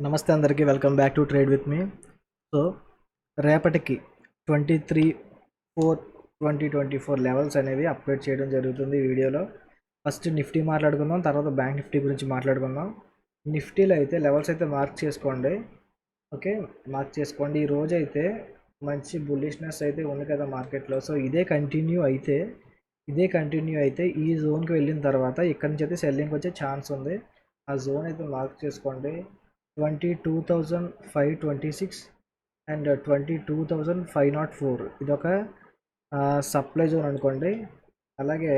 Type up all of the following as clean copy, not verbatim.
నమస్తే అందరికీ welcome back to trade with me. So రేపటికి 23/4/2024 లెవెల్స్ అనేవి అప్డేట్ చేయడం జరుగుతుంది ఈ వీడియోలో. ఫస్ట్ నిఫ్టీ మాట్లాడుకుందాం, తర్వాత బ్యాంక్ నిఫ్టీ గురించి మాట్లాడుకుందాం. నిఫ్టీలో అయితే లెవెల్స్ అయితే మార్క్ చేసుకోండి. ఓకే, మార్క్ చేసుకోండి. ఈ రోజు అయితే మంచి బుల్లిష్నెస్ అయితే ఉంది కదా మార్కెట్లో. సో ఇదే కంటిన్యూ అయితే ఈ జోన్కి వెళ్ళిన తర్వాత ఇక్కడ నుంచి అయితే సెల్లింగ్ వచ్చే ఛాన్స్ ఉంది. ఆ జోన్ అయితే మార్క్ చేసుకోండి. 22,526 అండ్ 22,504 ఇదొక సప్లై జోన్ అనుకోండి. అలాగే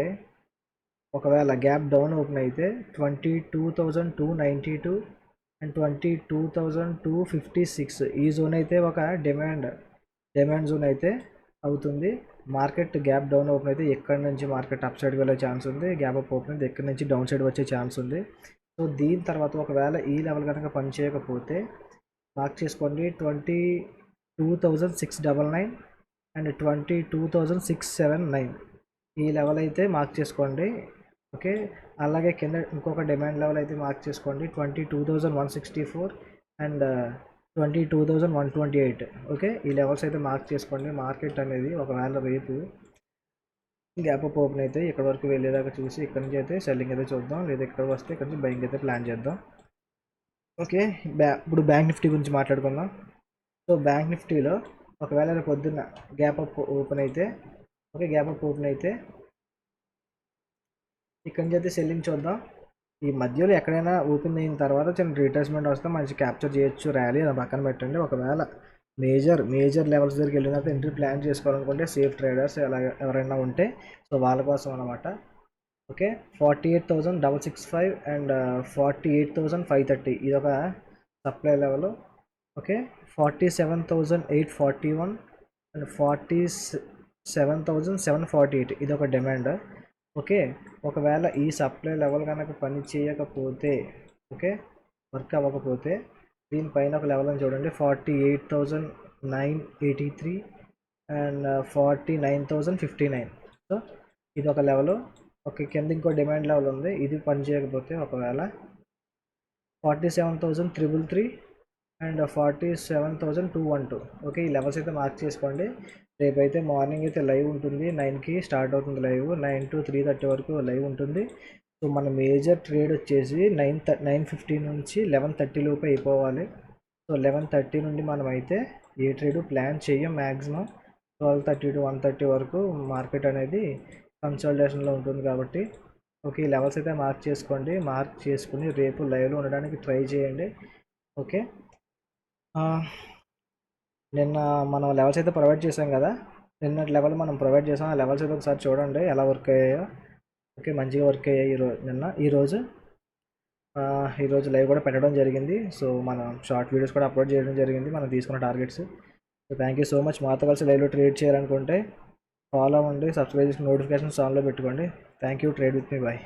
ఒకవేళ గ్యాప్ డౌన్ ఓపెన్ అయితే 22,292 అండ్ 22,256 ఈ జోన్ అయితే ఒక డిమాండ్ జోన్ అయితే అవుతుంది. మార్కెట్ గ్యాప్ డౌన్ ఓపెన్ అయితే ఎక్కడి నుంచి మార్కెట్ అప్ సైడ్ వెళ్ళే ఛాన్స్ ఉంది, గ్యాప్ అప్ ఓపెన్ అయితే ఎక్కడి నుంచి డౌన్ సైడ్ వచ్చే ఛాన్స్ ఉంది. సో దీని తర్వాత ఒకవేళ ఈ లెవెల్ కనుక పనిచేయకపోతే మార్క్ చేసుకోండి 22,699 అండ్ 22,679 ఈ లెవెల్ అయితే మార్క్ చేసుకోండి. ఓకే, అలాగే కింద ఇంకొక డిమాండ్ లెవెల్ అయితే మార్క్ చేసుకోండి 22,164 అండ్ 22,128. ఓకే, ఈ లెవెల్స్ అయితే మార్క్ చేసుకోండి. మార్కెట్ అనేది ఒకవేళ రేపు గ్యాప్ అప్ ఓపెన్ అయితే ఇక్కడ వరకు వెళ్ళేదాకా చూసి ఇక్కడ నుంచి అయితే సెల్లింగ్ అయితే చూద్దాం, లేదా ఇక్కడ వస్తే ఇక్కడ నుంచి బయింగ్ అయితే ప్లాన్ చేద్దాం. ఓకే, ఇప్పుడు బ్యాంక్ నిఫ్టీ గురించి మాట్లాడుకుందాం. సో బ్యాంక్ నిఫ్టీలో ఒకవేళ పొద్దున్న గ్యాప్ అప్ ఓపెన్ అయితే ఇక్కడ నుంచి అయితే సెల్లింగ్ చూద్దాం. ఈ మధ్యలో ఎక్కడైనా ఓపెన్ అయిన తర్వాత చిన్న రీట్రేస్మెంట్ వస్తే మంచి క్యాప్చర్ చేయొచ్చు ర్యాలీ, అది పక్కన పెట్టండి. ఒకవేళ మేజర్ లెవెల్స్ దగ్గరికి వెళ్ళిన తర్వాత ఎంట్రీ ప్లాన్ చేసుకోవాలనుకుంటే సేఫ్ ట్రేడర్స్ అలా ఎవరైనా ఉంటే సో వాళ్ళ కోసం అనమాట. ఓకే, 48,665 అండ్ 48,530 ఇది ఒక సప్లై లెవెల్. ఓకే, 47,841 అండ్ 47,748 ఇది ఒక డిమాండ్. ఓకే, ఒకవేళ ఈ సప్లై లెవెల్ కనుక పని చేయకపోతే, ఓకే వర్క్ అవ్వకపోతే దీనిపైన ఒక లెవెల్ అని చూడండి 48,983 అండ్ 49,059. సో ఇది ఒక లెవెల్. ఓకే, కింద ఇంకో డిమాండ్ లెవెల్ ఉంది, ఇది పని చేయకపోతే ఒకవేళ 47,333 అండ్ 47,212. ఓకే, ఈ లెవెల్స్ అయితే మార్క్ చేసుకోండి. రేపైతే మార్నింగ్ అయితే లైవ్ ఉంటుంది, 9కి స్టార్ట్ అవుతుంది లైవ్, 9 to 3:30 వరకు లైవ్ ఉంటుంది. సో మన మేజర్ ట్రేడ్ వచ్చేసి 9:50 నుంచి 11:30 లోపు అయిపోవాలి. సో 11:30 నుండి మనం అయితే ఏ ట్రేడ్ ప్లాన్ చేయం. మ్యాక్సిమం 12:30 to 1:30 వరకు మార్కెట్ అనేది కన్సల్టేషన్లో ఉంటుంది కాబట్టి. ఓకే, ఈ లెవెల్స్ అయితే మార్క్ చేసుకోండి. మార్క్ చేసుకుని రేపు లైవ్లో ఉండడానికి ట్రై చేయండి. ఓకే, నిన్న మనం లెవెల్స్ అయితే ప్రొవైడ్ చేసాం కదా, నిన్న లెవెల్ మనం ప్రొవైడ్ చేసాం. ఆ లెవెల్స్ అయితే ఒకసారి చూడండి ఎలా వర్క్ అయ్యాయో. ఓకే, మంచిగా వర్క్ అయ్యాయి ఈరోజు లైవ్ కూడా పెట్టడం జరిగింది. సో మనం షార్ట్ వీడియోస్ కూడా అప్లోడ్ చేయడం జరిగింది మనం తీసుకున్న targets. So thank you so much. మాతో కలిసి లైవ్లో ట్రేడ్ చేయాలనుకుంటే ఫాలో అవ్వండి, సబ్స్క్రైబ్ చేసుకుని నోటిఫికేషన్స్ ఆన్లో పెట్టుకోండి. Thank you. Trade with me. Bye.